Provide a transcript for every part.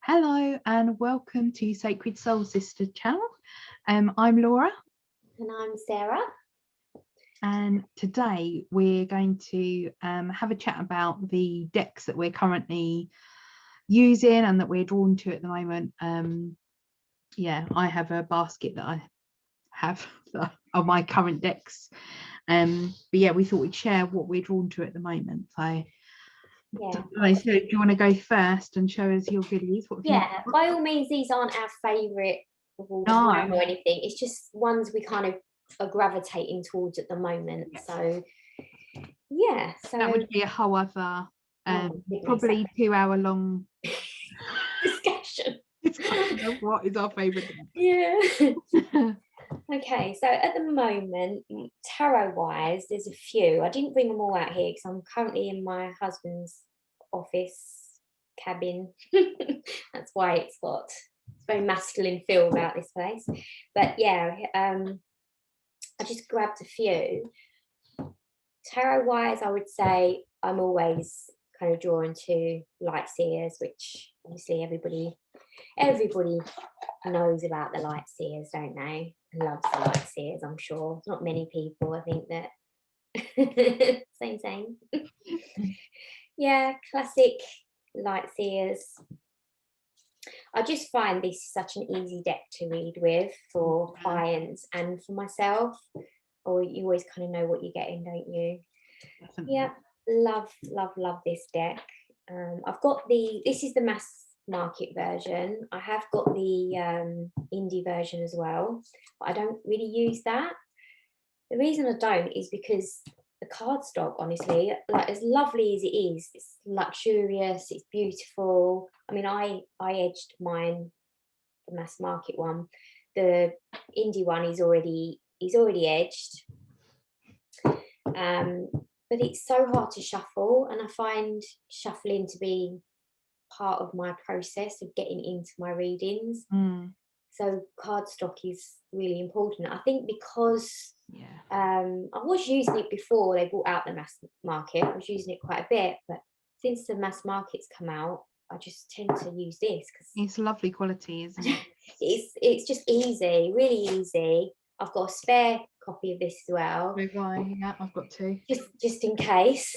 Hello and welcome to Sacred Soul Sister channel. I'm Laura. And I'm Sarah. And today we're going to have a chat about the decks that we're currently using and that we're drawn to at the moment. Yeah, I have a basket that I have of my current decks. But yeah, we thought we'd share what we're drawn to at the moment. So Yeah. So do you want to go first and show us your goodies? Yeah, by all means, these aren't our favourite of all time or anything. It's just ones we kind of are gravitating towards at the moment. Yes. So yeah, so that would be a whole other probably 2 hour long discussion. Of what is our favourite deck. Yeah. Okay, so at the moment, tarot wise, there's a few. I didn't bring them all out here because I'm currently in my husband's office cabin. That's why it's very masculine feel about this place. But yeah, I just grabbed a few. Tarot wise, I would say I'm always kind of drawn to light seers, which obviously everybody knows about the light seers, don't they? Loves the light seers, I'm sure. Not many people, I think, that same. Yeah, classic light seers. I just find this such an easy deck to read with for clients and for myself. Or you always kind of know what you're getting, don't you? Definitely. Yeah, love this deck. I've got this is the mass market version. I have got the indie version as well, but I don't really use that. The reason I don't is because the cardstock, honestly, like as lovely as it is, it's luxurious, it's beautiful. I mean, I edged mine, the mass market one. The indie one is already edged. But it's so hard to shuffle, and I find shuffling to be part of my process of getting into my readings. So cardstock is really important. I think because I was using it before they brought out the mass market. I was using it quite a bit, but since the mass market's come out, I just tend to use this because it's lovely quality, isn't it? It's just easy, really easy. I've got a spare copy of this as well. Yeah, I've got two. Just in case.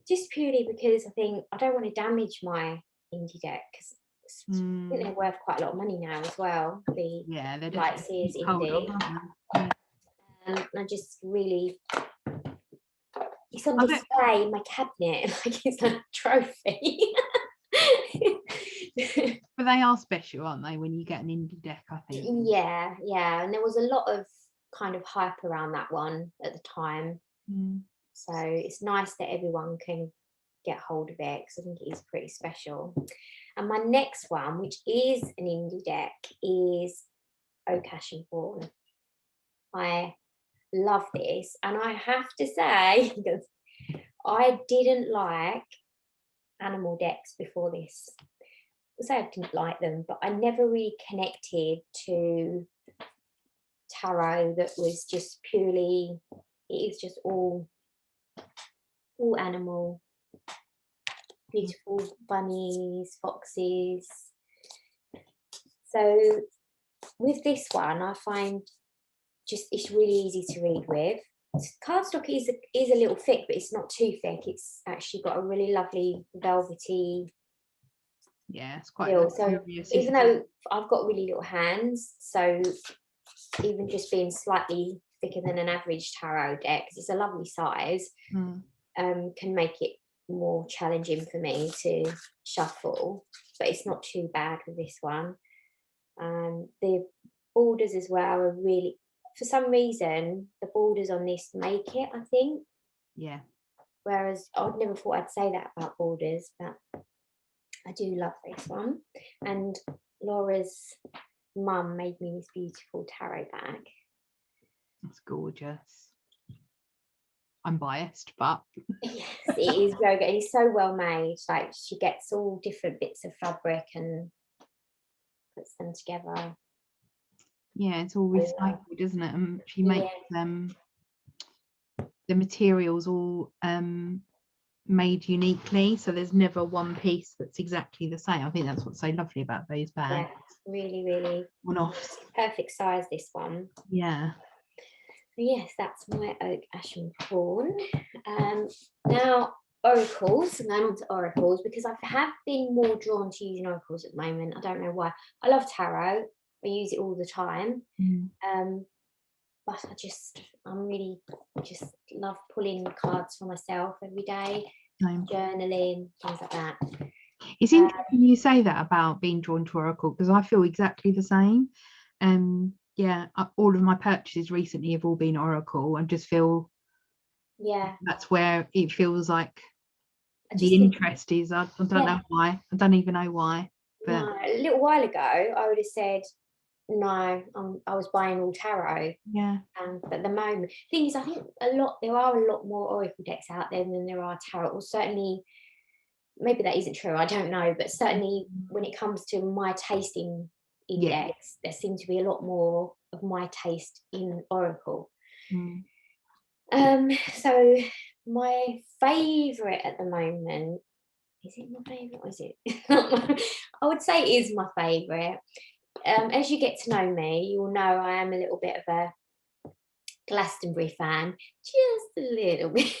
Just purely because I think I don't want to damage my indie deck because I think they're worth quite a lot of money now as well. The light seers indie. I just really, it's on display in my cabinet, like it's a trophy. But they are special, aren't they, when you get an indie deck, I think. Yeah, and there was a lot of kind of hype around that one at the time. So it's nice that everyone can get hold of it because I think it is pretty special. And my next one, which is an indie deck, is Oehlers and Thorn. I love this, and I have to say, because I didn't like animal decks before this. I say I didn't like them, but I never really connected to tarot that was just purely, it is just all animal, beautiful bunnies, foxes. So with this one, I find just it's really easy to read with. Cardstock is a little thick, but it's not too thick. It's actually got a really lovely velvety. Yeah, it's quite. So even though I've got really little hands, so even just being slightly thicker than an average tarot deck, because it's a lovely size, can make it more challenging for me to shuffle. But it's not too bad with this one. The borders as well are really, for some reason, the borders on this make it, I think. Yeah. Whereas I would never thought I'd say that about borders, but I do love this one. And Laura's mum made me this beautiful tarot bag. That's gorgeous. I'm biased, but yes, it is very good. It's so well made. Like she gets all different bits of fabric and puts them together. Yeah, it's all recycled, isn't it? And she makes the materials all made uniquely, so there's never one piece that's exactly the same. I think that's what's so lovely about those bags. Yeah, really One-offs. perfect size, this one. Yeah. Yes, that's my oak ashen prawn. Now oracles, and then on to oracles, because I have been more drawn to using oracles at the moment. I don't know why. I love tarot. I use it all the time. But I really just love pulling cards for myself every day, journaling, things like that. It's interesting you say that about being drawn to oracle, because I feel exactly the same. Yeah, all of my purchases recently have all been oracle. I just feel that's where it feels like the interest is. I don't know why. I don't even know why. But no, a little while ago, I would have said, no, I was buying all tarot. Yeah. But at the moment, thing is, I think there are a lot more oracle decks out there than there are tarot. Or certainly, maybe that isn't true. I don't know, but certainly when it comes to my tasting in decks, there seems to be a lot more of my taste in oracle. So my favourite at the moment, is it my favourite or is it? I would say it is my favourite. As you get to know me, you will know I am a little bit of a Glastonbury fan, just a little bit.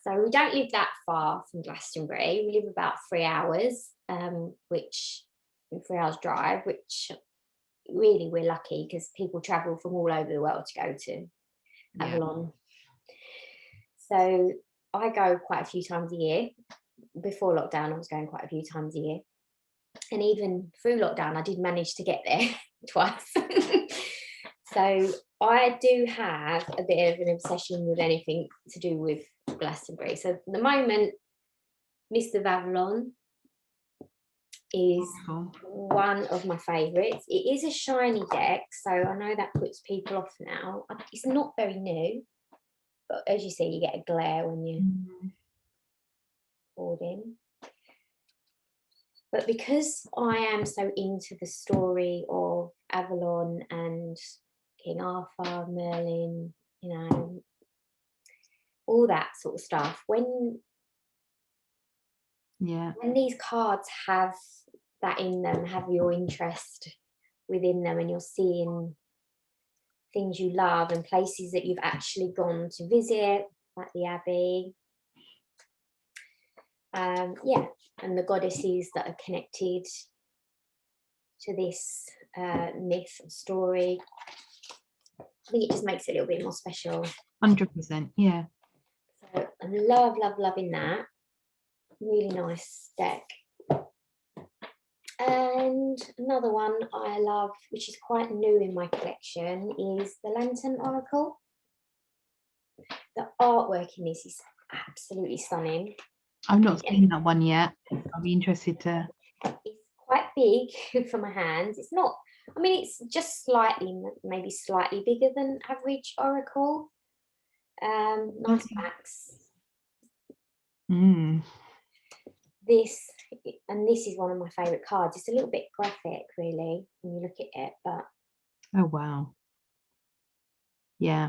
So we don't live that far from Glastonbury. We live about 3 hours, 3 hours drive, which really we're lucky because people travel from all over the world to go to Avalon. So I go quite a few times a year. Before lockdown, I was going quite a few times a year. And even through lockdown, I did manage to get there twice. So I do have a bit of an obsession with anything to do with Glastonbury. So at the moment, Mist of Avalon is one of my favourites. It is a shiny deck, so I know that puts people off now. It's not very new, but as you see, you get a glare when you poured in. But because I am so into the story of Avalon and King Arthur, Merlin, all that sort of stuff, when these cards have that in them, have your interest within them, and you're seeing things you love and places that you've actually gone to visit, like the Abbey, and the goddesses that are connected to this myth or story, I think it just makes it a little bit more special. 100%, yeah. So I'm loving that. Really nice deck. And another one I love, which is quite new in my collection, is the Lantern Oracle. The artwork in this is absolutely stunning. I've not seen that one yet. I'll be interested to. It's quite big for my hands. It's not, I mean, it's just maybe slightly bigger than average oracle. Nice backs. This is one of my favourite cards. It's a little bit graphic, really, when you look at it, but oh wow, yeah,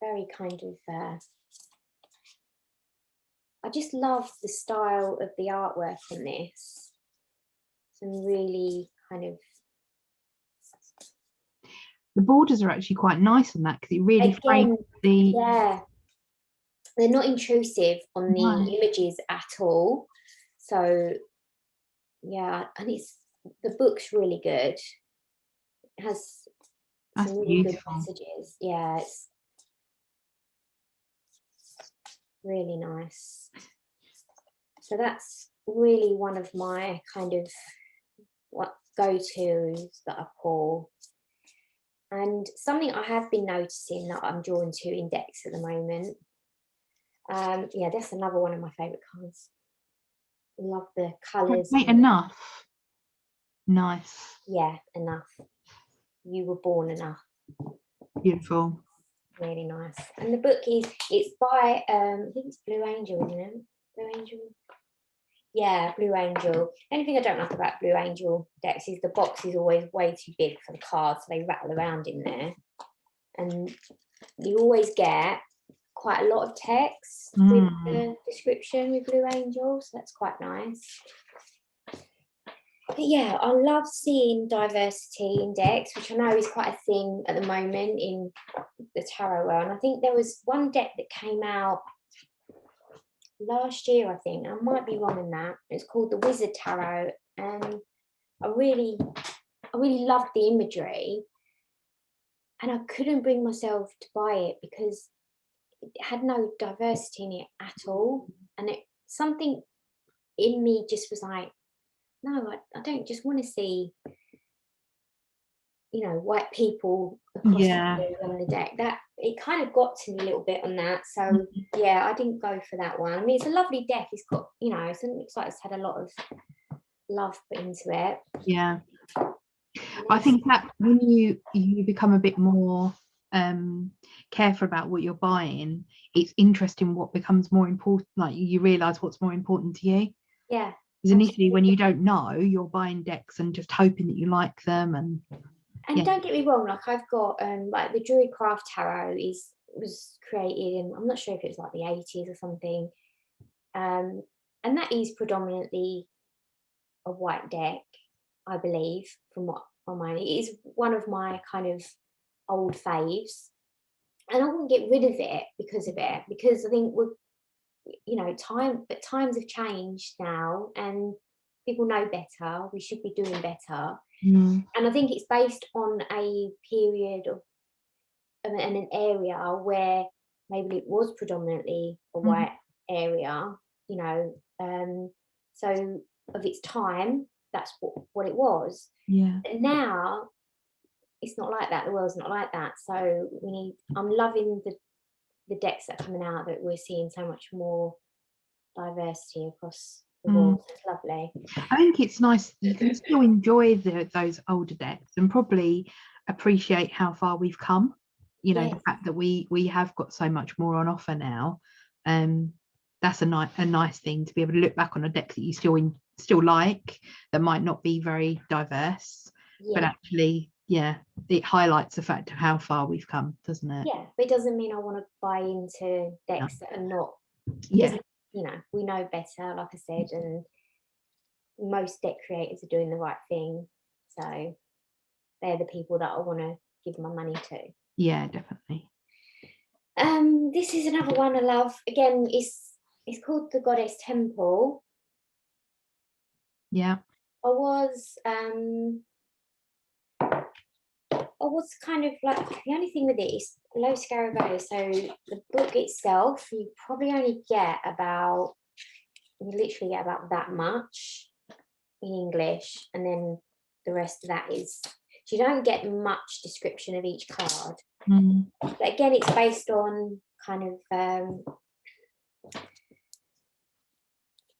very kind of. I just love the style of the artwork in this. Some really kind of. The borders are actually quite nice on that because it really frames the. Yeah, they're not intrusive on the images at all. So, yeah, and the book's really good. It has some really good messages. Yeah, it's really nice. So that's really one of my kind of go-tos that I pull. And something I have been noticing that I'm drawn to in decks at the moment. That's another one of my favourite cards. Love the colours. Enough. Nice. Yeah, enough. You were born enough. Beautiful. Really nice. And the book it's by I think it's Blue Angel, isn't it? Blue Angel. Yeah, Blue Angel. Anything I don't like about Blue Angel decks is the box is always way too big for the cards, so they rattle around in there. And you always get quite a lot of text with the description with Blue Angel, so that's quite nice. But yeah, I love seeing diversity in decks, which I know is quite a thing at the moment in the tarot world. And I think there was one deck that came out last year, I think. I might be wrong in that. It's called the Wizard Tarot, and I really loved the imagery, and I couldn't bring myself to buy it because it had no diversity in it at all. And something in me just was like, no, I don't just want to see, you know, white people across the blue on the deck. That it kind of got to me a little bit on that. So yeah, I didn't go for that one. I mean, it's a lovely deck. It's got, you know, it looks like it's had a lot of love put into it. Yeah. I think that when you become a bit more careful about what you're buying, it's interesting what becomes more important. Like you realise what's more important to you. Yeah. Because initially, when you don't know, you're buying decks and just hoping that you like them. And don't get me wrong, like I've got like the Druidcraft Tarot was created in, I'm not sure if it was like the 80s or something, and that is predominantly a white deck, I believe, from what on mine. It is one of my kind of old faves, and I wouldn't get rid of it because I think we're, you know, times have changed now and people know better. We should be doing better. And I think it's based on a period of and an area where maybe it was predominantly a white area, you know, so of its time, that's what it was. Yeah. And now it's not like that. The world's not like that. So I'm loving the decks that are coming out, that we're seeing so much more diversity across the world. It's lovely. I think it's nice. You can still enjoy those older decks and probably appreciate how far we've come. You know, the fact that we have got so much more on offer now. That's a nice thing to be able to look back on a deck that you still like, that might not be very diverse, but actually, it highlights the fact of how far we've come, doesn't it? Yeah, but it doesn't mean I want to buy into decks that are not. You know, we know better, like I said, and most deck creators are doing the right thing. So they're the people that I want to give my money to. Yeah, definitely. This is another one I love. Again, it's called the Goddess Temple. Yeah. I was kind of like, the only thing with it is low Scarabaei. So the book itself, you probably only get about that much in English, and then the rest of that is, so you don't get much description of each card. But again, it's based on kind of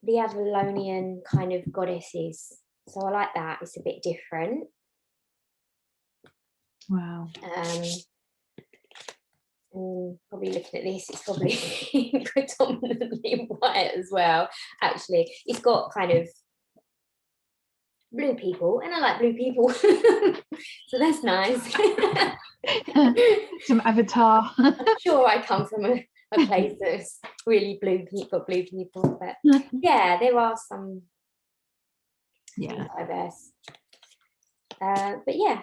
the Avalonian kind of goddesses. So I like that. It's a bit different. Wow. And probably looking at this, it's probably predominantly white as well. Actually, it's got kind of blue people, and I like blue people, so that's nice. Some Avatar. I'm sure I come from a place that's really blue people, but yeah, there are some diverse. But yeah,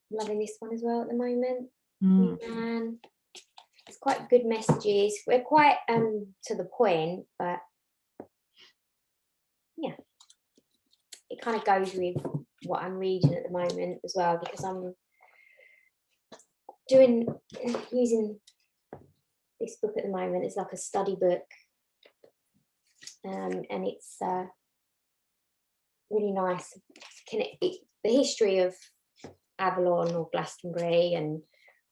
loving this one as well at the moment. And it's quite good messages. We're quite to the point, but yeah, it kind of goes with what I'm reading at the moment as well, because I'm using this book at the moment as like a study book, and it's really nice. The history of Avalon or Glastonbury and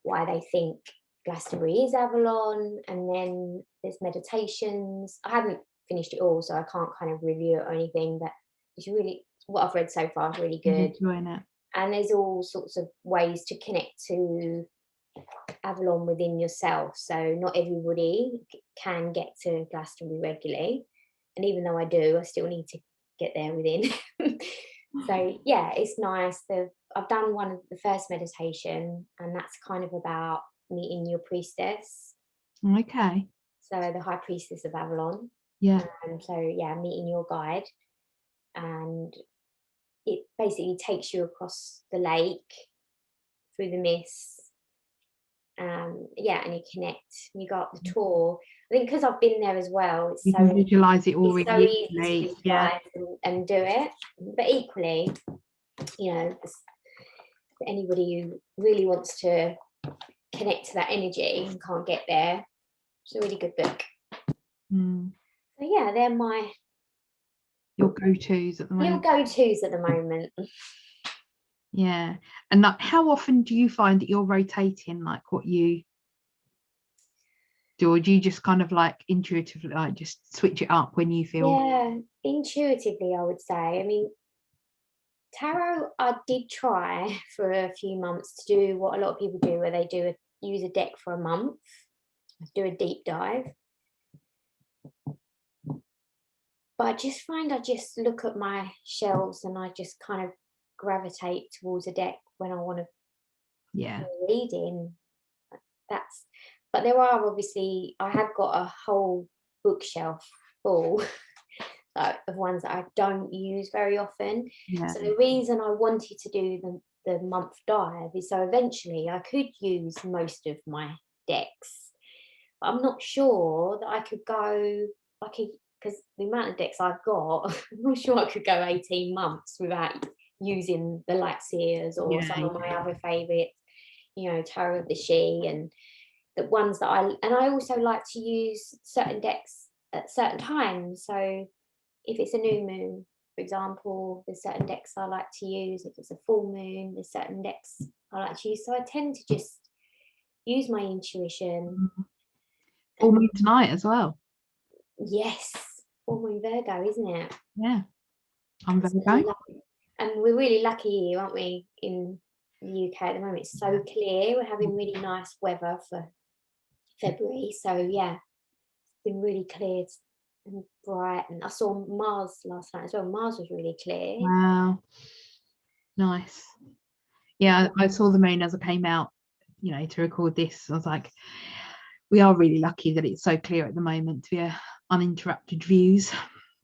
why they think Glastonbury is Avalon, and then there's meditations. I haven't finished it all, so I can't kind of review it or anything, but it's really, what I've read so far is really good. Enjoying it. And there's all sorts of ways to connect to Avalon within yourself. So not everybody can get to Glastonbury regularly, and even though I do, I still need to get there within. So yeah, it's nice. I've done the first meditation, and that's kind of about meeting your priestess. Okay. So the High Priestess of Avalon. Yeah. So yeah, meeting your guide, and it basically takes you across the lake through the mist. Yeah, and you connect. You go up the tour. I think because I've been there as well, it's You can visualize it all it's so really easy to visualize and do it. But equally, you know, anybody who really wants to connect to that energy and can't get there, it's a really good book. Mm. So yeah, they're your go-tos at the moment. Little go-tos at the moment. Yeah. And like, how often do you find that you're rotating like what you do, or do you just kind of like intuitively like just switch it up when you feel? Yeah, intuitively, I would say. I mean, tarot, I did try for a few months to do what a lot of people do, where they use a deck for a month, do a deep dive. But I just find I just look at my shelves and I just kind of gravitate towards a deck when I want to reading. But there are obviously, I have got a whole bookshelf full of ones that I don't use very often. Yeah. So the reason I wanted to do the month dive is so eventually I could use most of my decks. But I'm not sure that I could go because the amount of decks I've got, I'm not sure I could go 18 months without using the light seers or some of my other favourites, you know, Tarot of the She, and the ones that I also like to use certain decks at certain times. So if it's a new moon, for example, there's certain decks I like to use. If it's a full moon, there's certain decks I like to use. So I tend to just use my intuition. Full moon tonight as well. Yes, full moon Virgo, isn't it? Yeah, I'm Virgo. And we're really lucky here, aren't we, in the UK at the moment? It's so clear. We're having really nice weather for February. So yeah, it's been really clear and bright. And I saw Mars last night as well. Mars was really clear. Wow, nice. Yeah, I saw the moon as I came out, you know, to record this. I was like, we are really lucky that it's so clear at the moment to be uninterrupted views.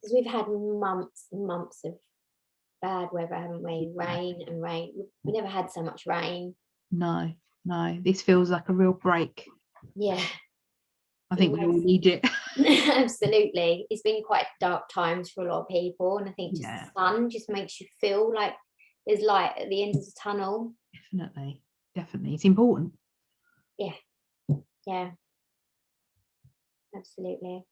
Because we've had months and months of bad weather, haven't we? Rain and rain. We never had so much rain. No, this feels like a real break. Yeah, I think we all need it. Absolutely. It's been quite dark times for a lot of people, and I think just the sun just makes you feel like there's light at the end of the tunnel. Definitely, it's important. Yeah, absolutely.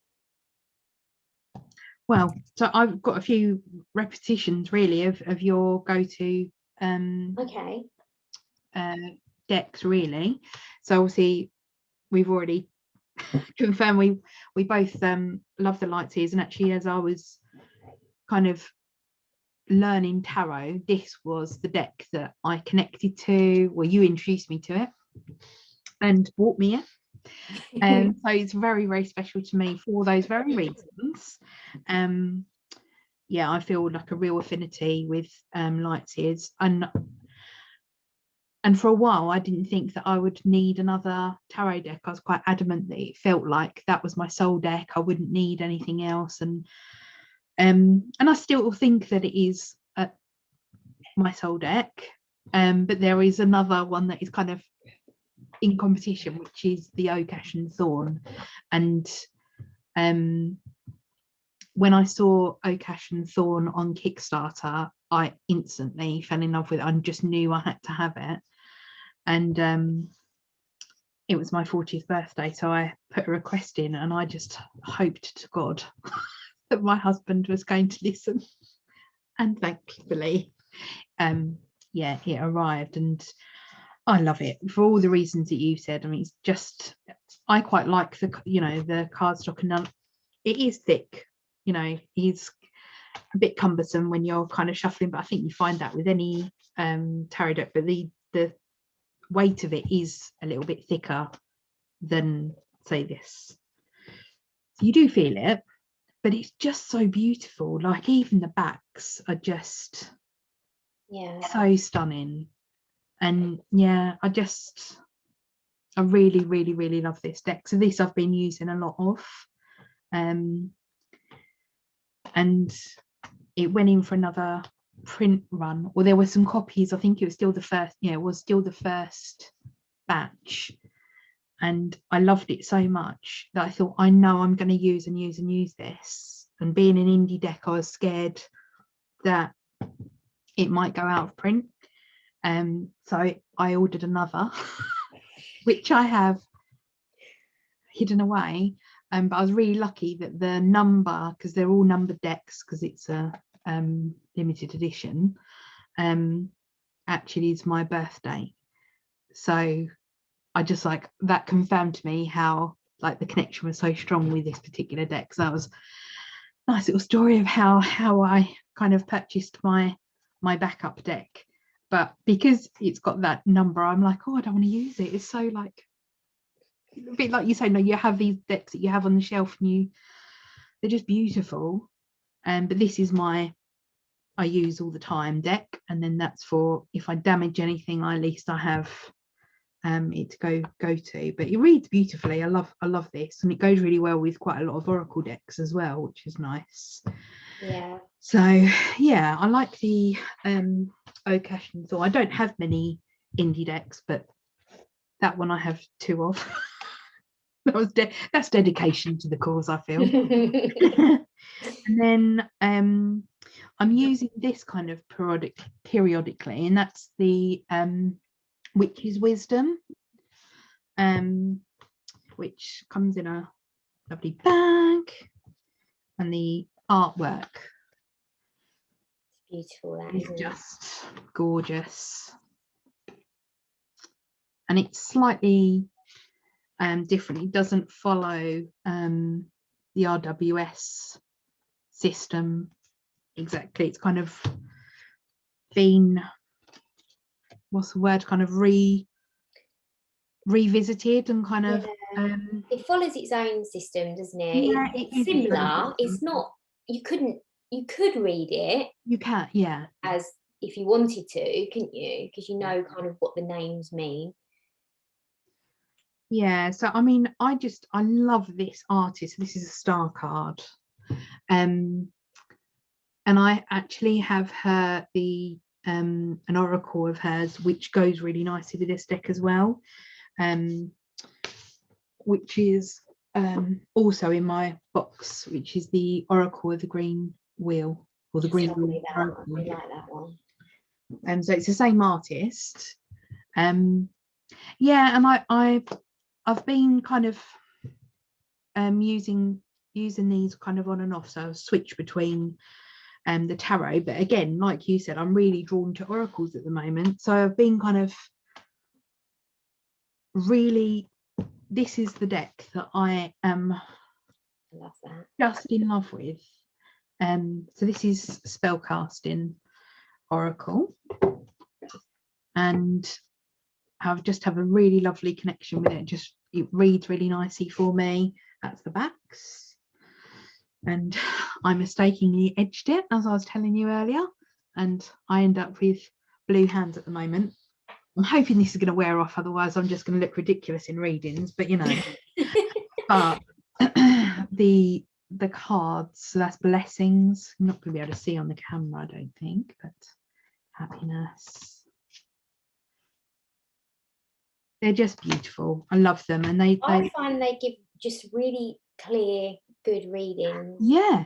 Well, so I've got a few repetitions really of your go-to decks really. So obviously we've already confirmed we both love the light seers, and actually as I was kind of learning tarot, this was the deck that I connected to. Well, you introduced me to it and brought me it. So it's very, very special to me for those very reasons. Yeah, I feel like a real affinity with light seers, and for a while I didn't think that I would need another tarot deck. I was quite adamant that it felt like that was my soul deck. I wouldn't need anything else, and I still think that it is my soul deck, but there is another one that is kind of in competition, which is the Oehlers and Thorn. And when I saw Oehlers and Thorn on Kickstarter, I instantly fell in love with it. I just knew I had to have it. And it was my 40th birthday, so I put a request in, and I just hoped to God that my husband was going to listen. And thankfully, yeah, it arrived, and I love it for all the reasons that you said. I mean, it's just, I quite like the, you know, the cardstock, and it is thick, you know, it's a bit cumbersome when you're kind of shuffling, but I think you find that with any tarot deck, but the weight of it is a little bit thicker than, say, this. So you do feel it, but it's just so beautiful. Like even the backs are just so stunning. And yeah, I really, really, really love this deck. So this I've been using a lot of. And it went in for another print run. Well, there were some copies. I think it was still the first, yeah, it was still the first batch. And I loved it so much that I thought, I know I'm going to use this. And being an indie deck, I was scared that it might go out of print. So I ordered another, which I have hidden away. But I was really lucky that the number, because they're all numbered decks, because it's a limited edition, actually is my birthday. So I just like that confirmed to me how like the connection was so strong with this particular deck. So that was a nice little story of how I kind of purchased my backup deck. But because it's got that number, I'm like, oh, I don't want to use it. It's so like a bit like you say, no, you have these decks that you have on the shelf and they're just beautiful. But this is I use all the time deck, and then that's for if I damage anything, at least I have it to go to. But it reads beautifully. I love this, and it goes really well with quite a lot of Oracle decks as well, which is nice. Yeah. So yeah, I like the Oehlers and Thorn. I don't have many indie decks, but that one I have 2 of. That's dedication to the cause, I feel. And then I'm using this kind of periodically, and that's the Witch's Wisdom, which comes in a lovely bag, and the artwork Beautiful, that is just gorgeous, and it's slightly different. It doesn't follow the RWS system exactly. It's kind of been, what's the word, kind of revisited and kind of it follows its own system, doesn't it? Yeah, It's similar. It's not, you could read it, you can, yeah, as if you wanted to, couldn't you? Because you know kind of what the names mean. Yeah, so I mean, I love this artist. This is a star card, and I actually have an oracle of hers which goes really nicely with this deck as well, which is also in my box, which is the Oracle of the Green Wheel, or the Green Wheel Oracle. I like that one. So it's the same artist. Yeah, and I've been kind of using these kind of on and off, so I'll switch between the tarot. But again, like you said, I'm really drawn to oracles at the moment, so I've been kind of really, this is the deck that I am just in love with. So this is Spellcasting Oracle, and I've just have a really lovely connection with it. It reads really nicely for me. That's the backs, and I mistakenly edged it, as I was telling you earlier, and I end up with blue hands at the moment. I'm hoping this is going to wear off, otherwise I'm just going to look ridiculous in readings, but you know. But the cards, so that's blessings. I'm not going to be able to see on the camera, I don't think, but happiness. They're just beautiful. I love them, and I find they give just really clear, good readings. Yeah,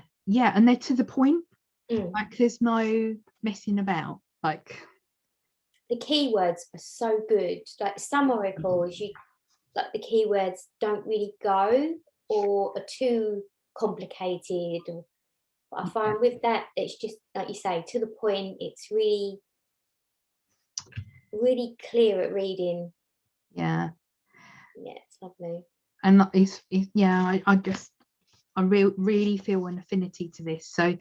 and they're to the point. Like there's no messing about. Like the keywords are so good. Like some oracles, like the keywords don't really go or are too complicated. But I find with that, it's just like you say, to the point. It's really, really clear at reading. Yeah, it's lovely. And it's yeah, I really feel an affinity to this. So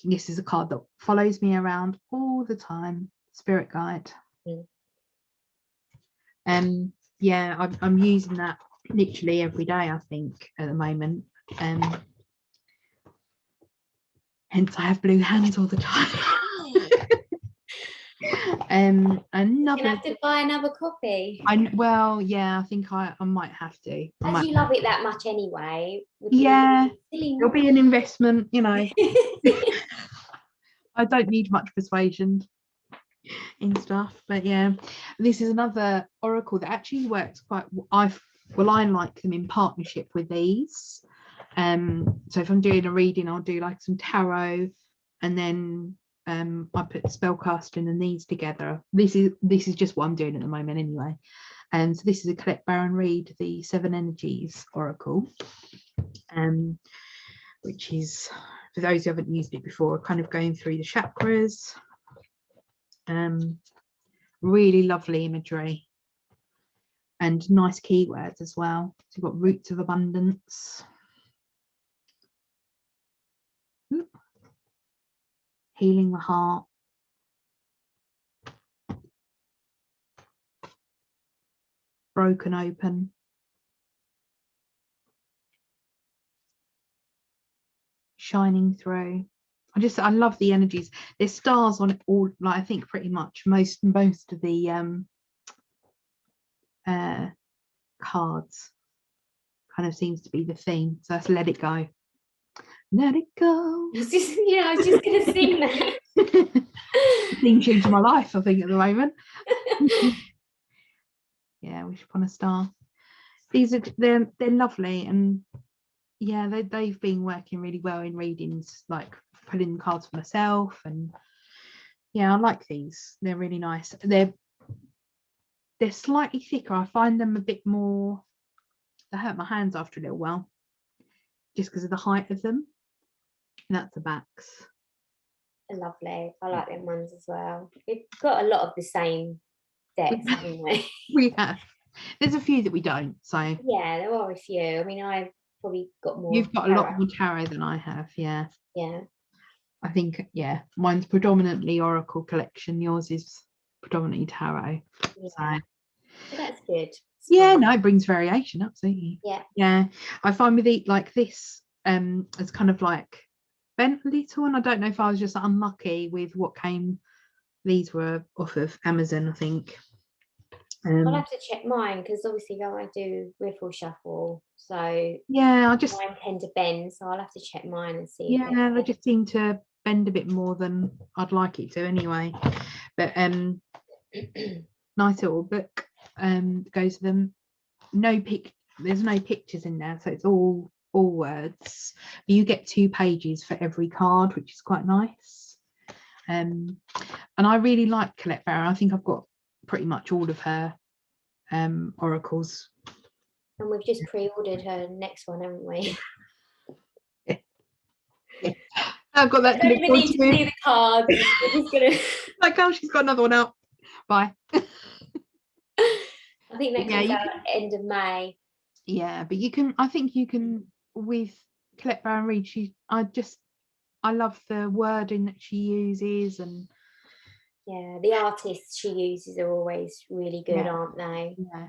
this is a card that follows me around all the time. Spirit guide. Yeah, I'm using that literally every day, I think, at the moment. Hence I have blue hands all the time. You're Another. gonna have to buy another copy. Well, yeah, I think I might have to. As you love it that much anyway. Yeah, Silly it'll be an investment, you know. I don't need much persuasion in stuff, but yeah, this is another oracle that actually works quite. I like them in partnership with these. So if I'm doing a reading, I'll do like some tarot, and then I put spellcasting and these together. This is just what I'm doing at the moment anyway. And so this is a Colette Baron-Reid, the Seven Energies Oracle, which is, for those who haven't used it before, kind of going through the chakras. Really lovely imagery and nice keywords as well. So you've got roots of abundance, healing the heart, broken open, shining through. I love the energies. There's stars on it all, like I think pretty much most of the cards kind of seems to be the theme. So that's let it go. Let it go. I was just gonna sing that. Theme tune to my life, I think, at the moment. Yeah, wish upon a star. These are they're lovely, and yeah, they've been working really well in readings, like pulling cards for myself, and yeah, I like these. They're really nice. They're slightly thicker. I find them a bit more. They hurt my hands after a little while, just because of the height of them. And that's the backs. They're lovely. I like them ones as well. We've got a lot of the same decks, haven't we? We have. There's a few that we don't. So yeah, there are a few. I mean, I've probably got more. You've got a lot more tarot than I have. Yeah. Yeah. I think, yeah, mine's predominantly Oracle collection. Yours is predominantly tarot. Yeah. So that's good. Yeah, no, it brings variation, absolutely. Yeah. I find with it like this, it's kind of like bent a little, and I don't know if I was just unlucky with what came. These were off of Amazon, I think. I'll have to check mine, because obviously I do riffle shuffle, so yeah, mine tend to bend, so I'll have to check mine and see. Yeah, they just seem to bend a bit more than I'd like it to anyway. But nice little book goes with them. There's no pictures in there, so it's all words. You get 2 pages for every card, which is quite nice. And I really like Colette Baron. I think I've got pretty much all of her oracles. And we've just pre-ordered her next one, haven't we? Yeah. I've got that. I don't even need to see the cards. We're just gonna... Like, oh, she's got another one out. Bye. I think that comes out at the end of May. Yeah, but I think you can with Colette Baron-Reid. I love the wording that she uses, and yeah, the artists she uses are always really good, aren't they? Yeah,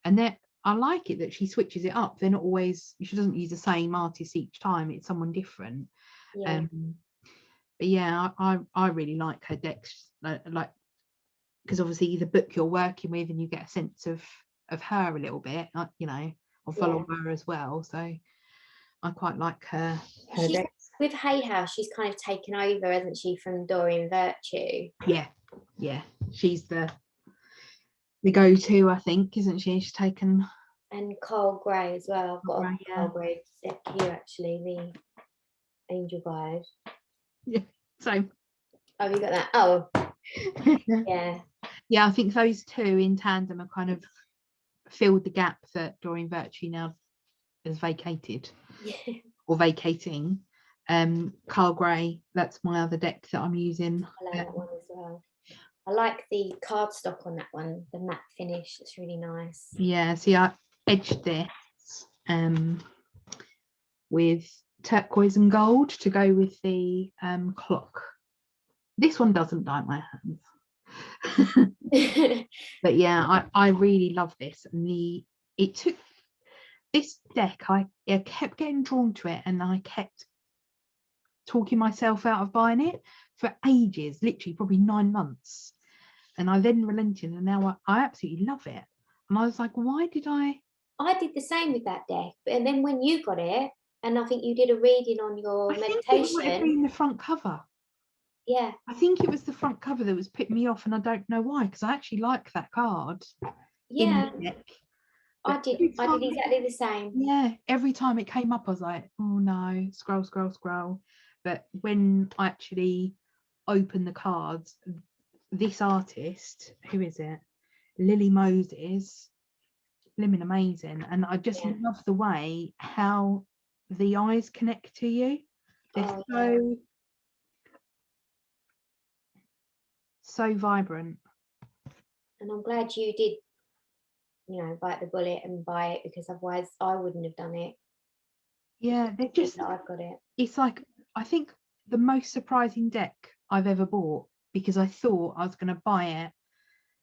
and I like it that she switches it up. They're not always. She doesn't use the same artist each time. It's someone different. Yeah. But yeah, I really like her decks. Like, because obviously the book you're working with, and you get a sense of her a little bit. You know, I'll follow her as well. So I quite like her decks. With Hay House, she's kind of taken over, hasn't she, from Doreen Virtue? Yeah, she's the go-to, I think, isn't she? She's taken. And Carl Gray as well. I've got Gray, a Carl Gray deck here, actually, the Angel Guide. Yeah, so. Oh, you got that? Oh, yeah. Yeah, I think those two in tandem have kind of filled the gap that Doreen Virtue now has vacated. Yeah. Or vacating. Carl Gray, that's my other deck that I'm using. I like that one as well. I like the cardstock on that one, the matte finish. It's really nice. Yeah, see, I edged this with turquoise and gold to go with the clock. This one doesn't dye my hands. But yeah, I really love this. And it took this deck, I kept getting drawn to it, and I kept talking myself out of buying it for ages, literally probably 9 months, and I then relented, and now I absolutely love it. And I was like, why did I did the same with that deck, and then when you got it, and I think you did a reading on your I think it might have meditation. been the front cover. Yeah, I think it was the front cover that was putting me off, and I don't know why, because I actually like that card in yeah, the deck. I But did exactly the same. yeah, every time it came up, I was like, oh no, scroll, scroll, scroll. But when I actually opened the cards, this artist, who is it? Lily Moses, blimmin' amazing. And I just love the way how the eyes connect to you. They're so vibrant. And I'm glad you did, bite the bullet and buy it, because otherwise I wouldn't have done it. Yeah, they're just, I've got it. It's like, I think the most surprising deck I've ever bought, because I thought I was going to buy it,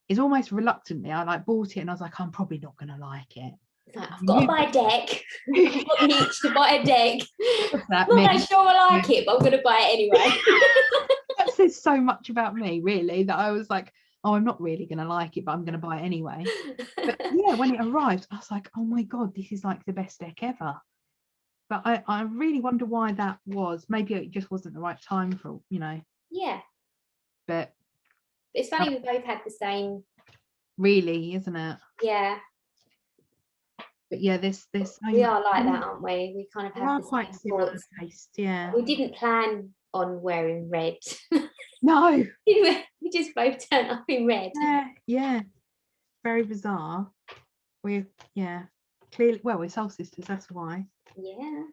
is almost reluctantly. I bought it and I was like, I'm probably not going to like it. Like, I've got to buy a deck. I've got the itch to buy a deck. I'm not that sure I like it, but I'm going to buy it anyway. That says so much about me, really, that I was like, oh, I'm not really going to like it, but I'm going to buy it anyway. But yeah, when it arrived, I was like, oh my God, this is like the best deck ever. But I really wonder why that was. Maybe it just wasn't the right time for, Yeah. But it's funny, we both had the same. Really, isn't it? Yeah. But yeah, this we are like that, aren't we? We kind of have quite similar taste. Yeah. We didn't plan on wearing red. No. We just both turned up in red. Yeah. Very bizarre. Clearly, we're soul sisters, that's why. Yeah.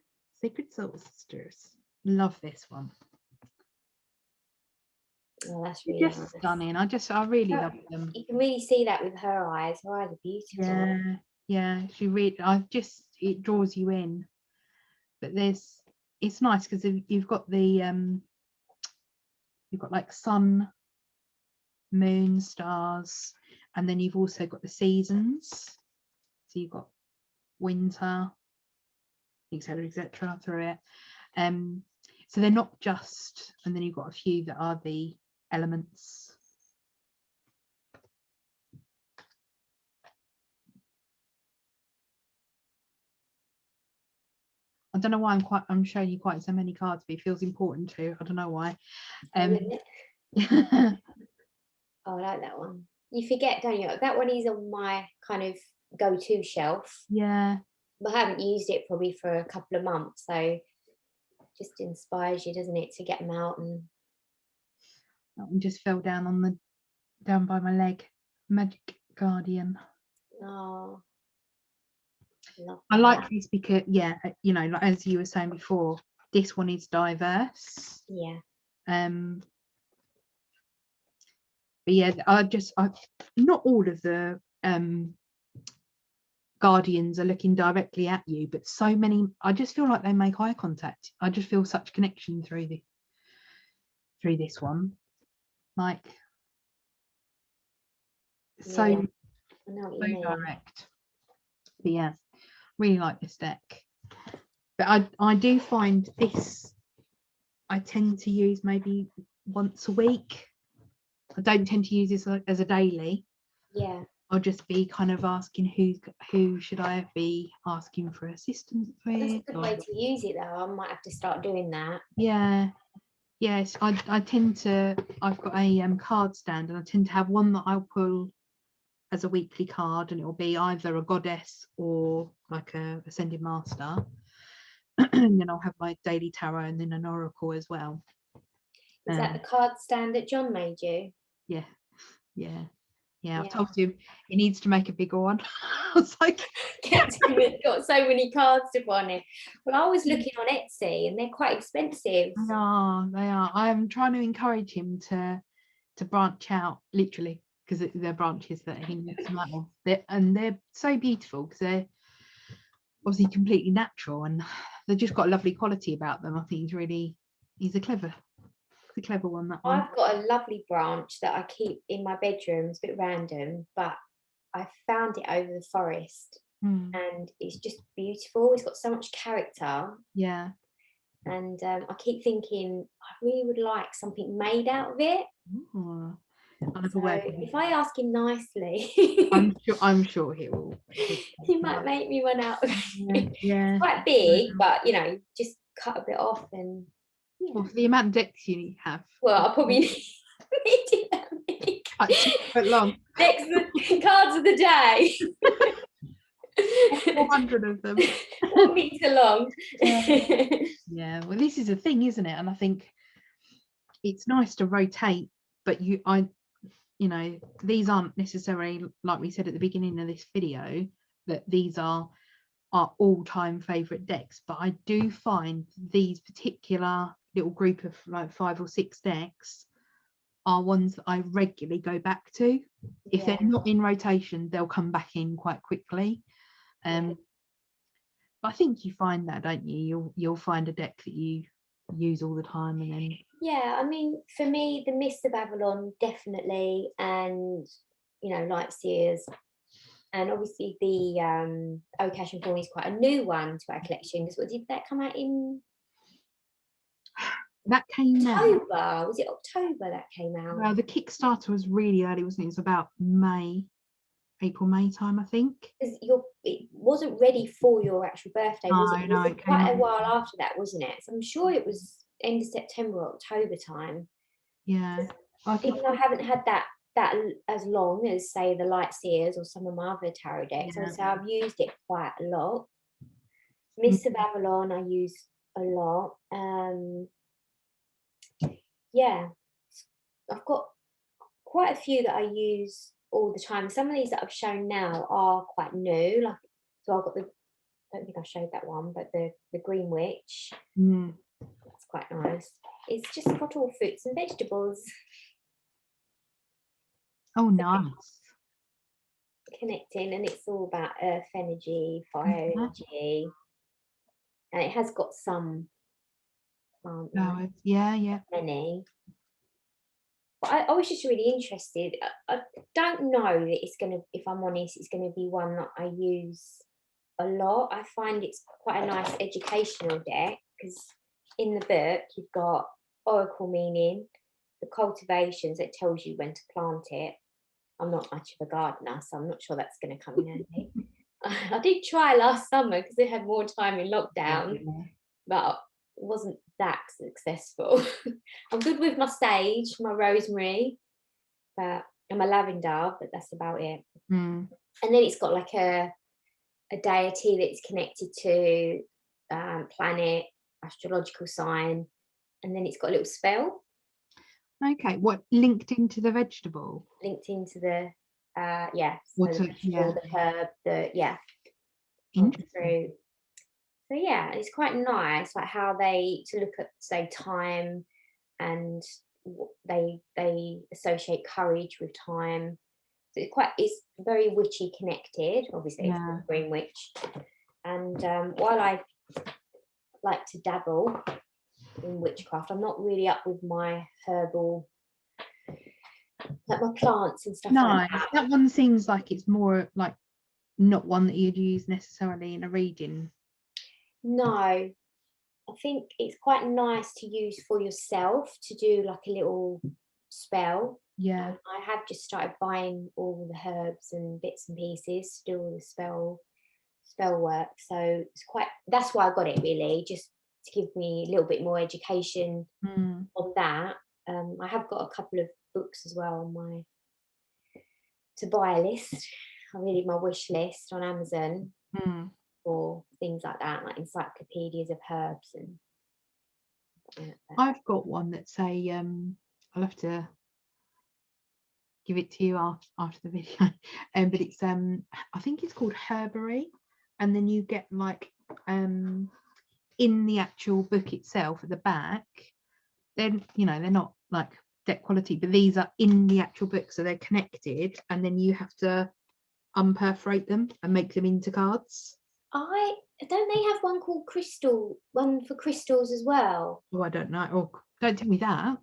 Secret soul sisters. Love this one. Oh, that's really just nice. Stunning. I really love them. You can really see that with her eyes. Her eyes are beautiful. Yeah. It draws you in. But it's nice because you've got like sun, moon, stars, and then you've also got the seasons. So you've got winter, etc. through it. So they're not just, and then you've got a few that are the elements. I don't know why I'm showing you quite so many cards, but it feels important to. I don't know why. Oh, I like that one. You forget, don't you? That one is on my kind of go-to shelf. Yeah. But I haven't used it probably for a couple of months, so it just inspires you, doesn't it, to get them out. And that one just fell down by my leg. Magic Guardian. Oh. I like this because, like as you were saying before, this one is diverse. Yeah. But yeah, not all of the guardians are looking directly at you, but so many. I just feel like they make eye contact. I just feel such connection through this one, like so direct. But yeah, really like this deck. But I do find this, I tend to use maybe once a week. I don't tend to use this as a daily. Yeah. I'll just be kind of asking who should I be asking for assistance with. That's a good way to use it, though. I might have to start doing that. Yeah. Yes, I tend to. I've got a card stand, and I tend to have one that I'll pull as a weekly card, and it will be either a goddess or like a ascended master. And then I'll have my daily tarot and then an oracle as well. Is that the card stand that John made you? Yeah. I've told him he needs to make a bigger one. I was like, it's got so many cards to put on it. Well, I was looking on Etsy and they're quite expensive. They are. I am trying to encourage him to branch out, literally, because they're branches that he makes them out of. They're so beautiful because they're obviously completely natural and they've just got a lovely quality about them. I think he's a clever one, that one. I've got a lovely branch that I keep in my bedroom. It's a bit random, but I found it over the forest and it's just beautiful. It's got so much character. Yeah. And I keep thinking I really would like something made out of it. Ooh. I'll have a So word with if him. I ask him nicely, I'm sure he will. he might make me one out. Yeah. It's quite big, but you know, just cut a bit off and. Yeah. Well, for the amount of decks you have. Well, I probably need that many. Like 2 foot long. Next, cards of the day. 400 of them. 1 meter long. Yeah, well, this is a thing, isn't it? And I think it's nice to rotate, but you know, these aren't necessarily, like we said at the beginning of this video, that these are our all-time favorite decks, but I do find these particular little group of like 5 or 6 decks are ones that I regularly go back to. If they're not in rotation, they'll come back in quite quickly. But I think you find that, don't you? You'll find a deck that you use all the time, and then I mean, for me, the Mists of Avalon definitely, and you know, Light Seers, and obviously the Oehlers is quite a new one to our collection. What did that come out in? That came October. out. Was it October that came out? Well, the Kickstarter was really early, wasn't it? It was about April, May time, I think. Because it wasn't ready for your actual birthday, was it? No, It it quite came a while after that, wasn't it? So I'm sure it was end of September or October time. Yeah. Even though I haven't had that as long as, say, the Light Seers or some of my other tarot decks, I would say I've used it quite a lot. Mists of Avalon I use a lot. I've got quite a few that I use all the time. Some of these that I've shown now are quite new. Like, so I've got I don't think I showed that one, but the Green Witch. That's quite nice. It's just got all fruits and vegetables. Oh, nice. Connecting, and it's all about earth energy, fire energy, and it has got some plant. Many. But I was just really interested. I don't know that it's gonna, if I'm honest, it's gonna be one that I use a lot. I find it's quite a nice educational deck because in the book you've got oracle meaning, the cultivations that tells you when to plant it. I'm not much of a gardener, so I'm not sure that's going to come in handy. I did try last summer because I had more time in lockdown, but it wasn't that successful. I'm good with my sage, my rosemary, and my lavender, but that's about it. And then it's got like a deity that's connected to planet, astrological sign, and then it's got a little spell. Okay, what, linked into the vegetable? Linked into the the herb, Interesting. So yeah, it's quite nice, like how they to look at, say, time, and they associate courage with time. So it's very witchy connected. Obviously, it's the Green Witch, and while I like to dabble in witchcraft, I'm not really up with my herbal, like my plants and stuff like that. That one seems like it's more like not one that you'd use necessarily in a reading. No, I think it's quite nice to use for yourself to do like a little spell. Yeah. I have just started buying all the herbs and bits and pieces to do all the spell work. So that's why I got it, really, just to give me a little bit more education on that. I have got a couple of books as well on my to buy list. I really my wish list on Amazon for things like that, like encyclopedias of herbs. And I've got one that's a I'll have to give it to you after the video, but it's I think it's called Herbery, and then you get like in the actual book itself at the back, then they're not like deck quality, but these are in the actual book, so they're connected, and then you have to unperforate them and make them into cards. Don't they have one called crystal, one for crystals as well? Oh, I don't know. Oh, don't tell me that.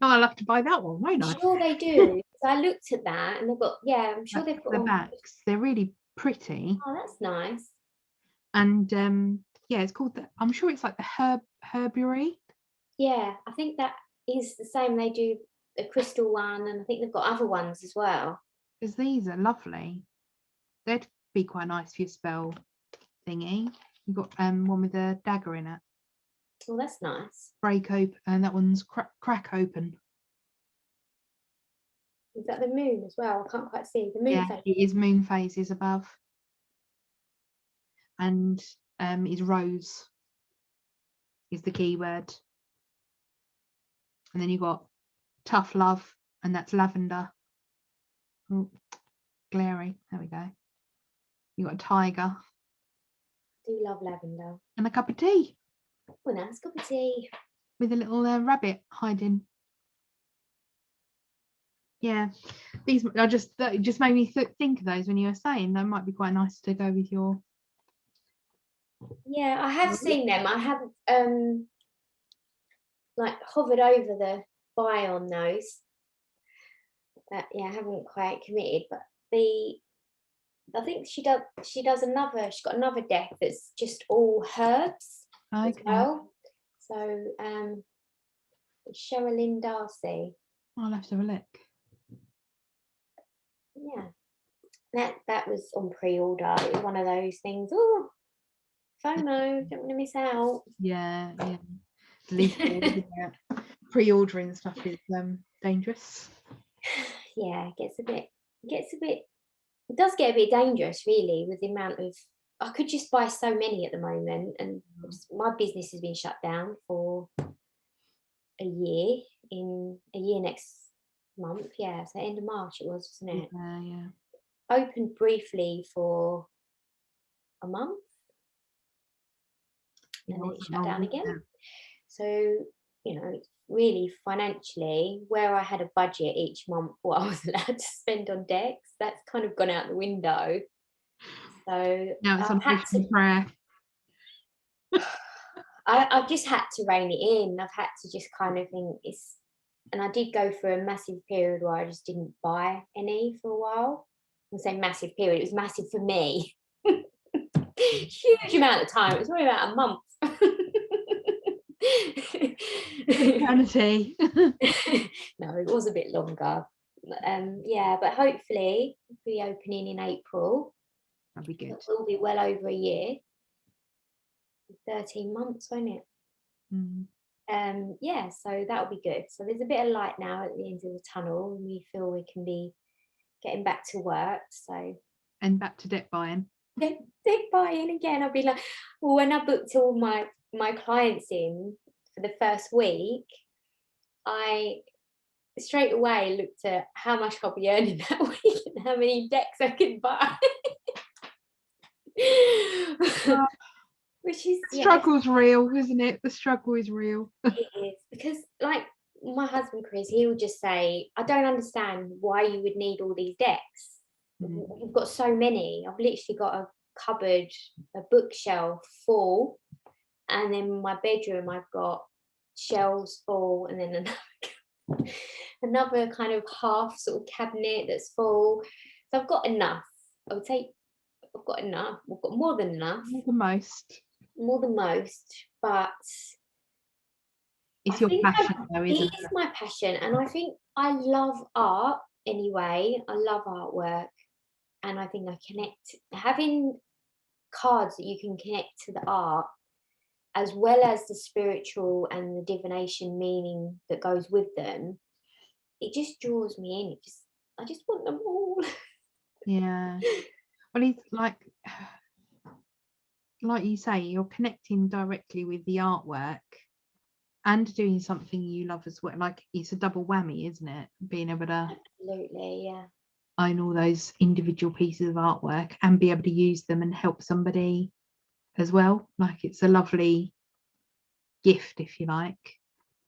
I'll have to buy that one, won't I? I'm sure they do. So I looked at that, and they've got, I'm sure they've got the backs. They're really pretty. Oh, that's nice. And it's called I'm sure it's like the Herbery. Yeah, I think that is the same. They do a crystal one, and I think they've got other ones as well. Because these are lovely. They'd be quite nice for your spell thingy. You've got one with a dagger in it. Oh, that's nice. Break open, and that one's crack open. Is that the moon as well? I can't quite see the moon phase. It is moon phases above. And is rose is the key word. And then you've got tough love, and that's lavender. Oh, glary. There we go. You got a tiger. Do love lavender. And a cup of tea. Oh, nice cup of tea. With a little rabbit hiding. Yeah, these it just made me think of those when you were saying they might be quite nice to go with your. Yeah, I have seen them. I haven't like hovered over the buy on those. But yeah, I haven't quite committed. But I think she does another. She's got another deck that's just all herbs as well. So Cheralyn Darcy. I'll have to have a look. Yeah, that was on pre-order. It was one of those things. Oh, FOMO, don't want to miss out. Yeah. Pre-ordering stuff is dangerous. Yeah, it does get a bit dangerous, really, with the amount of. I could just buy so many at the moment, and my business has been shut down for a year. In a year next month, yeah, so end of March it was, wasn't it? Yeah. Opened briefly for a month, and then it shut down again. Yeah. So, you know, it's really financially, where I had a budget each month what I was allowed to spend on decks, that's kind of gone out the window. So now it's on prayer. I've just had to rein it in. I've had to just kind of think and I did go for a massive period where I just didn't buy any for a while. I say massive period, it was massive for me. Huge amount of time. It was probably about a month. Eternity. No, it was a bit longer. Yeah, but hopefully we'll be opening in April. That'd be good. It will be well over a year. 13 months, won't it? Yeah, so that'll be good. So there's a bit of light now at the end of the tunnel, and we feel we can be getting back to work. And back to deck buying. Deck buying again. I'll be like, well, when I booked all my clients in for the first week, I straight away looked at how much I'll be earning that week and how many decks I could buy. Which is the struggle's real, isn't it? The struggle is real. It is, because like my husband Chris, he would just say, I don't understand why you would need all these decks. You've got so many. I've literally got a cupboard, a bookshelf full, and then my bedroom I've got shelves full, and then another kind of half sort of cabinet that's full. So I've got enough. I would say I've got enough. We've got more than enough. More than most, but it's your passion though, isn't it? It is my passion, and I think I love art anyway. I love artwork, and I think I connect, having cards that you can connect to the art as well as the spiritual and the divination meaning that goes with them. It just draws me in. I just want them all. Yeah. Well, it's like you say, you're connecting directly with the artwork and doing something you love as well. Like, it's a double whammy, isn't it? Being able to absolutely, yeah, own all those individual pieces of artwork and be able to use them and help somebody as well. Like, it's a lovely gift, if you like.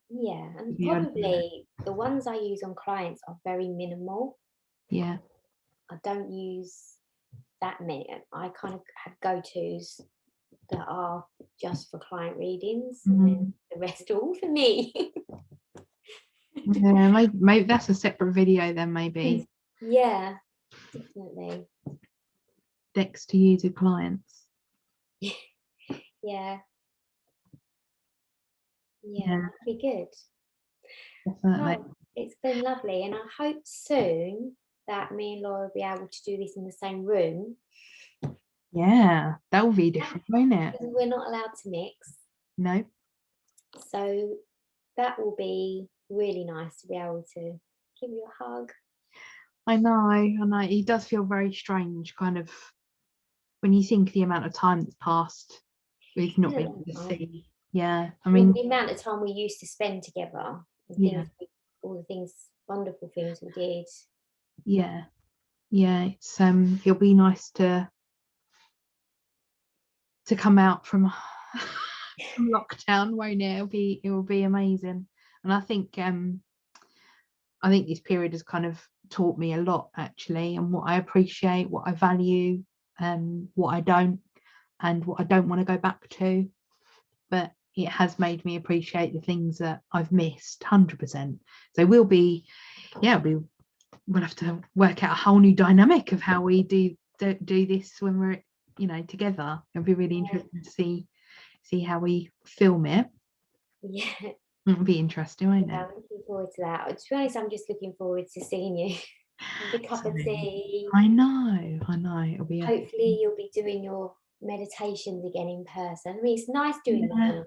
Yeah, and probably the ones I use on clients are very minimal. Yeah, I don't use that many. I kind of have go-tos that are just for client readings, and then the rest are all for me. Yeah, maybe that's a separate video then, maybe. Yeah, definitely. Decks to use with clients. Yeah, that'd be good. Definitely. Oh, It's been lovely, and I hope soon that me and Laura will be able to do this in the same room. Yeah, that will be different, won't it? Because we're not allowed to mix. No. So that will be really nice to be able to give you a hug. I know. It does feel very strange, kind of, when you think the amount of time that's passed with not being able to see. Yeah, I mean, the amount of time we used to spend together, all the things, wonderful things we did. Yeah, it's it'll be nice to come out from lockdown, won't it? It will be amazing. And I think this period has kind of taught me a lot, actually, and what I appreciate, what I value, what I don't, and what I don't want to go back to. But it has made me appreciate the things that I've missed 100%. So we'll have to work out a whole new dynamic of how we do this when we're together. It'll be really interesting to see how we film it. Yeah, it'll be interesting, won't it? I'm looking forward to that. To be honest, I'm just looking forward to seeing you. The cup of tea. I know it'll be hopefully you'll be doing your meditations again in person. I mean, it's nice doing them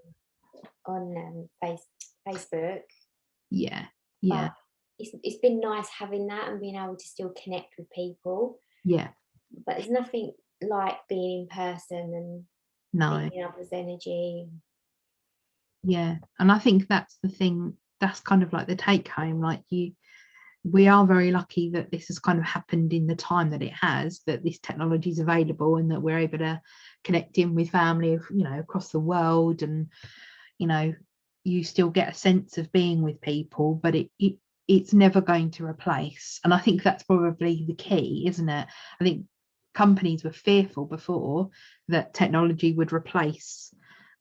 on Facebook. Yeah. But it's been nice having that and being able to still connect with people. Yeah. But there's nothing like being in person and feeling others' energy. Yeah, and I think that's the thing. That's kind of like the take home. Like we are very lucky that this has kind of happened in the time that it has. That this technology is available and that we're able to connect in with family, across the world, and you still get a sense of being with people, but it's never going to replace. And I think that's probably the key, isn't it? I think companies were fearful before that technology would replace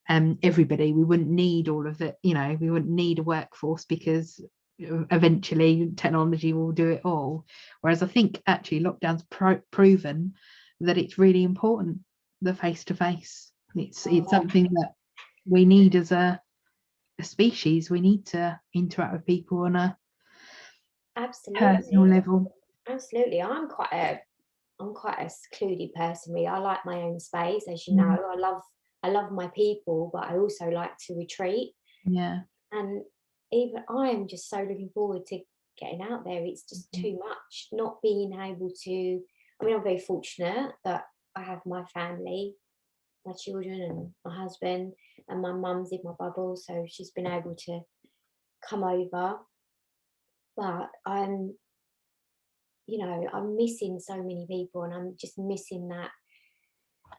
everybody. We wouldn't need all of it, we wouldn't need a workforce because eventually technology will do it all. Whereas I think actually lockdown's proven that it's really important, the face-to-face. It's something that we need as a species. We need to interact with people on a personal level. Absolutely. I'm quite a secluded person, really. I like my own space, as you know. I love my people, but I also like to retreat. Yeah. And even I am just so looking forward to getting out there. It's just too much not being able to. I mean, I'm very fortunate that I have my family, my children and my husband, and my mum's in my bubble, so she's been able to come over. But I'm missing so many people, and I'm just missing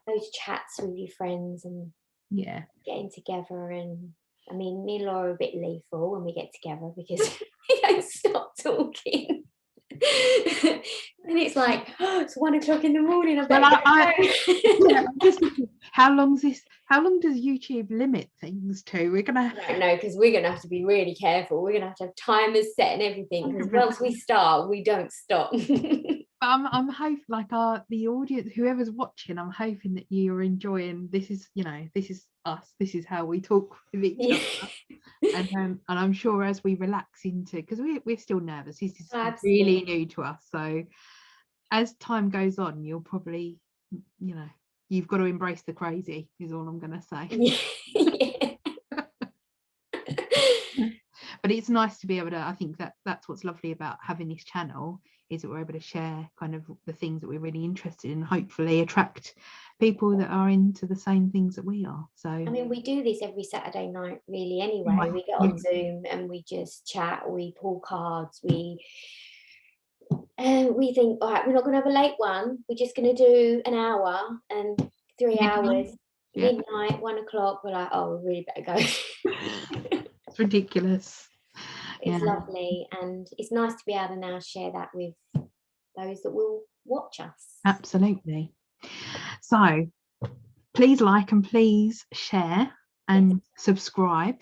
those chats with your friends and getting together. And I mean, me and Laura are a bit lethal when we get together because we don't stop talking. And it's like, it's 1 o'clock in the morning. I'm just thinking, how long does YouTube limit things to? I don't know, because we're gonna have to be really careful. We're gonna have to have timers set and everything, because once we start, we don't stop. But I'm hoping, like, the audience, whoever's watching, I'm hoping that you're enjoying. This is us. This is how we talk with each other. And I'm sure as we relax into, because we're still nervous. This is really new to us. So as time goes on, you'll probably, you've got to embrace the crazy, is all I'm going to say. But it's nice to be able to, I think that's what's lovely about having this channel, is that we're able to share kind of the things that we're really interested in, and hopefully attract people that are into the same things that we are. So I mean, we do this every Saturday night, really, anyway. We get on Zoom and we just chat, we pull cards, we think, all right, we're not going to have a late one, we're just going to do an hour and 3 hours, midnight, 1 o'clock, we're like, oh, we really better go. It's ridiculous. It's lovely, and it's nice to be able to now share that with those that will watch us. Absolutely. So please like and please share and subscribe.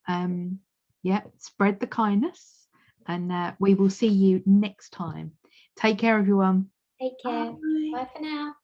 Spread the kindness, and we will see you next time. Take care, everyone. Take care. Bye for now.